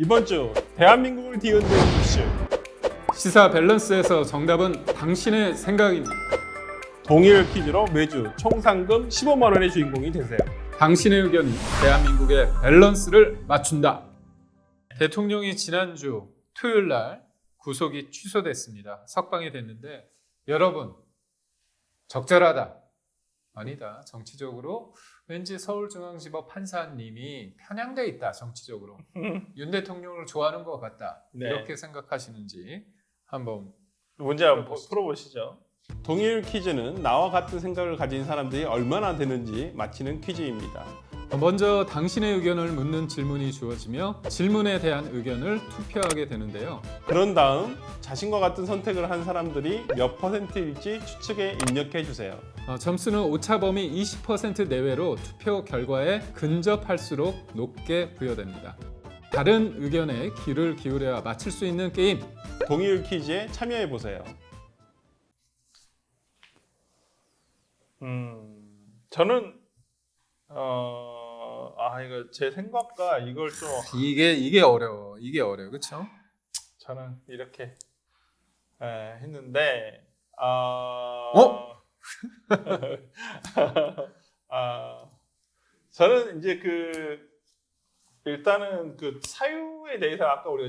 이번 주 대한민국을 뒤흔든 이슈 시사 밸런스에서 정답은 당신의 생각입니다. 동일 퀴즈로 매주 총 상금 15만 원의 주인공이 되세요. 당신의 의견이 대한민국의 밸런스를 맞춘다. 대통령이 지난주 토요일 날 구속이 취소됐습니다. 석방이 됐는데 여러분 적절하다. 아니다. 정치적으로 왠지 서울중앙지법 판사님이 편향돼 있다. 정치적으로. 윤 대통령을 좋아하는 것 같다. 네. 이렇게 생각하시는지 한번 문제 한번 풀어보시죠. 동일 퀴즈는 나와 같은 생각을 가진 사람들이 얼마나 되는지 맞히는 퀴즈입니다. 먼저 당신의 의견을 묻는 질문이 주어지며 질문에 대한 의견을 투표하게 되는데요. 그런 다음 자신과 같은 선택을 한 사람들이 몇 %일지 추측에 입력해 주세요. 점수는 오차범위 20% 내외로 투표 결과에 근접할수록 높게 부여됩니다. 다른 의견에 귀를 기울여야 맞힐 수 있는 게임. 동일 퀴즈에 참여해 보세요. 저는 이거 제 생각과 이걸 좀 이게 어려워. 그렇죠? 저는 이렇게 했는데 저는 이제 일단은 사유에 대해서 아까 우리가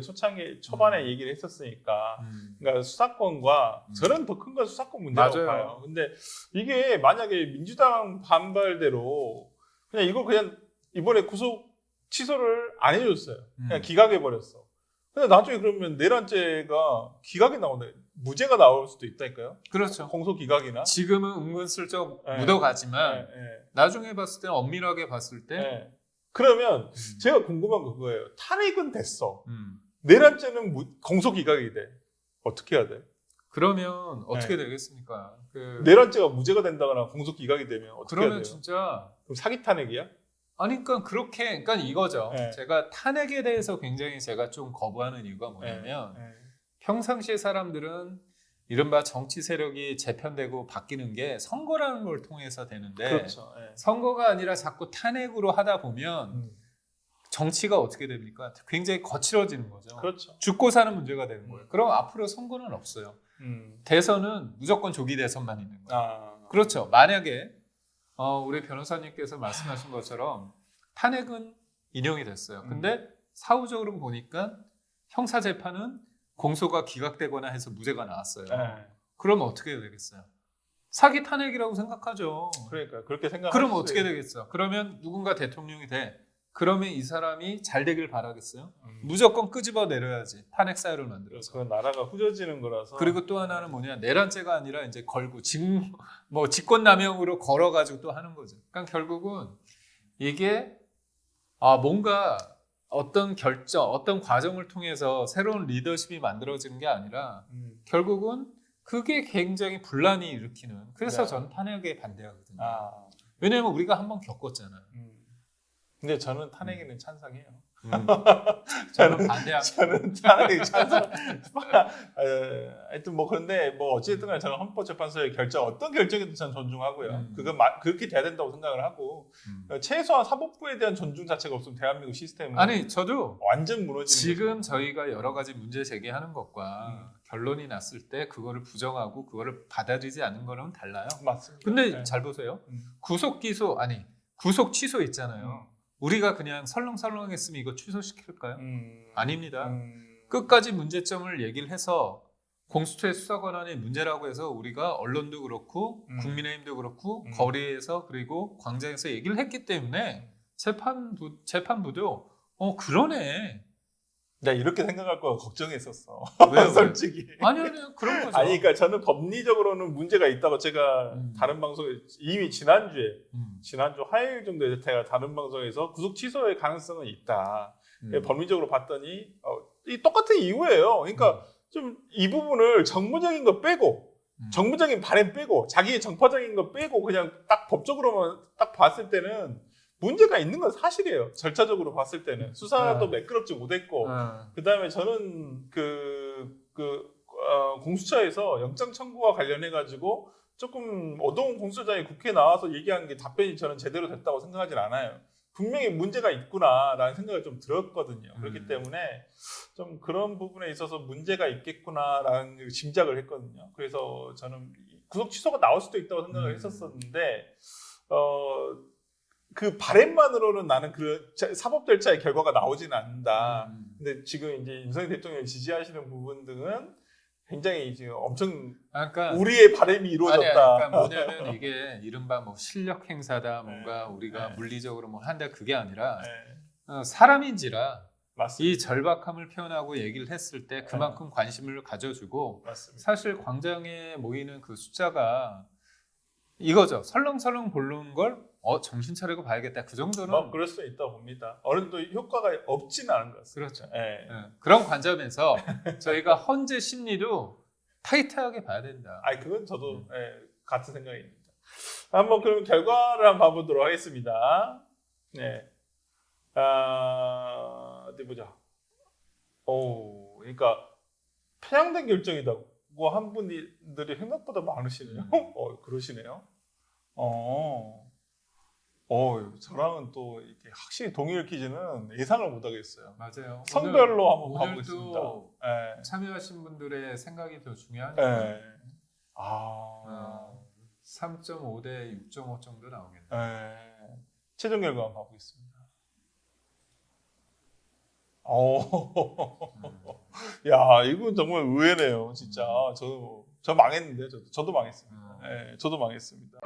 초반에 얘기를 했었으니까 그러니까 수사권과 저는 더 큰 건 수사권 문제라고 맞아요. 봐요. 근데 이게 만약에 민주당 반발대로 그냥 이번에 구속 취소를 안 해줬어요. 그냥 기각해 버렸어. 근데 나중에 그러면 내란죄가 기각이 나오네. 무죄가 나올 수도 있다니까요. 그렇죠. 공소 기각이나. 지금은 은근슬쩍 네. 묻어가지만 네. 나중에 봤을 때는 엄밀하게 봤을 때 네. 그러면 제가 궁금한 거 그거예요. 탄핵은 됐어. 음. 내란죄는 공소 기각이 돼. 어떻게 해야 돼? 그러면 어떻게 되겠습니까? 내란죄가 무죄가 된다거나 공소 기각이 되면 어떻게 해야 그러면 돼요? 진짜 그럼 사기 탄핵이야? 아니 그러니까 이거죠. 네. 제가 탄핵에 대해서 굉장히 제가 좀 거부하는 이유가 뭐냐면 평상시에 사람들은 이른바 정치 세력이 재편되고 바뀌는 게 선거라는 걸 통해서 되는데 그렇죠. 선거가 아니라 자꾸 탄핵으로 하다 보면 정치가 어떻게 됩니까? 굉장히 거칠어지는 거죠. 그렇죠. 죽고 사는 문제가 되는 거예요. 그럼 앞으로 선거는 없어요. 대선은 무조건 조기 대선만 있는 거예요. 그렇죠. 만약에 우리 변호사님께서 말씀하신 것처럼 탄핵은 인용이 됐어요. 근데 사후적으로 보니까 형사재판은 공소가 기각되거나 해서 무죄가 나왔어요. 그럼 어떻게 되겠어요? 사기 탄핵이라고 생각하죠. 그러니까 그렇게 생각하면 그럼 어떻게 되겠어요? 그러면 누군가 대통령이 돼. 그러면 이 사람이 잘 되길 바라겠어요? 무조건 끄집어 내려야지. 탄핵 사유를 만들어서. 그 나라가 후져지는 거라서. 그리고 또 하나는 뭐냐, 내란죄가 아니라 이제 걸고 직권남용으로 걸어가지고 또 하는 거죠. 그러니까 결국은 이게 뭔가 어떤 결정, 어떤 과정을 통해서 새로운 리더십이 만들어지는 게 아니라 결국은 그게 굉장히 분란이 일으키는. 그래서 저는 탄핵에 반대하거든요. 왜냐하면 우리가 한번 겪었잖아요. 근데 저는 탄핵에는 찬성해요. 저는 반대합니다. 저는 탄핵에 찬성. 하여튼 그런데 어찌됐든 간에 저는 헌법재판소의 결정 어떤 결정이든 저는 존중하고요. 그건 그렇게 돼야 된다고 생각을 하고 최소한 사법부에 대한 존중 자체가 없으면 대한민국 시스템은 저도 완전 무너지는 지금 거죠. 저희가 여러 가지 문제 제기하는 것과 결론이 났을 때 그거를 부정하고 그거를 받아들이지 않는 거는 달라요. 맞습니다. 근데 잘 보세요. 구속 취소 있잖아요. 우리가 그냥 설렁설렁했으면 이거 취소시킬까요? 아닙니다. 끝까지 문제점을 얘기를 해서 공수처의 수사 권한의 문제라고 해서 우리가 언론도 그렇고 국민의힘도 그렇고 거리에서 그리고 광장에서 얘기를 했기 때문에 재판부도 그러네. 나 이렇게 생각할 거가 걱정했었어. 왜요? 솔직히. 아니 그런 거죠. 그러니까 저는 법리적으로는 문제가 있다고 제가 다른 방송에 이미 지난주 화요일 정도에 제가 다른 방송에서 구속 취소의 가능성은 있다. 법리적으로 봤더니 똑같은 이유예요. 그러니까 좀 이 부분을 정무적인 거 빼고 정무적인 바램 빼고 자기의 정파적인 거 빼고 그냥 딱 법적으로만 딱 봤을 때는 문제가 있는 건 사실이에요. 절차적으로 봤을 때는 수사도 매끄럽지 못했고 그다음에 저는 공수처에서 영장 청구와 관련해 가지고 조금 어두운 공수처장이 국회에 나와서 얘기한 게 답변이 저는 제대로 됐다고 생각하진 않아요. 분명히 문제가 있구나라는 생각을 좀 들었거든요. 그렇기 음. 때문에 좀 그런 부분에 있어서 문제가 있겠구나라는 짐작을 했거든요. 그래서 저는 구속 취소가 나올 수도 있다고 생각을 했었었는데 그 바램만으로는 나는 그 사법 절차의 결과가 나오지는 않는다. 근데 지금 이제 윤석열 대통령을 지지하시는 부분 등은 굉장히 지금 엄청 그러니까 우리의 바램이 이루어졌다. 그러니까 뭐냐면 이게 이른바 뭐 실력 행사다, 뭔가 네. 우리가 네. 물리적으로 뭐 한다 그게 아니라 네. 사람인지라 맞습니다. 이 절박함을 표현하고 얘기를 했을 때 그만큼 관심을 가져주고 맞습니다. 사실 광장에 모이는 그 숫자가 이거죠. 설렁설렁 보는 걸 정신 차리고 봐야겠다. 그 정도는 그럴 수 있다고 봅니다. 어느 정도 효과가 없지는 않은 것 같습니다. 그렇죠. 예. 그런 관점에서 저희가 헌재 심리도 타이트하게 봐야 된다. 그건 저도 같은 생각입니다. 한번 그럼 결과를 한번 봐보도록 하겠습니다. 네. 어디 보자. 그러니까 편향된 결정이다고 한 분들이 생각보다 많으시네요. 그러시네요. 저랑은 또 이렇게 확실히 동일 퀴즈는 예상을 못 하겠어요. 맞아요. 성별로 한번 오늘도 봐보겠습니다. 네. 참여하신 분들의 생각이 더 중요하니까. 네. 3.5 대 6.5 정도 나오겠네요. 네. 최종 결과 한번 봐보겠습니다. 야, 이건 정말 의외네요, 진짜. 저 망했는데, 저도 망했습니다. 네, 저도 망했습니다.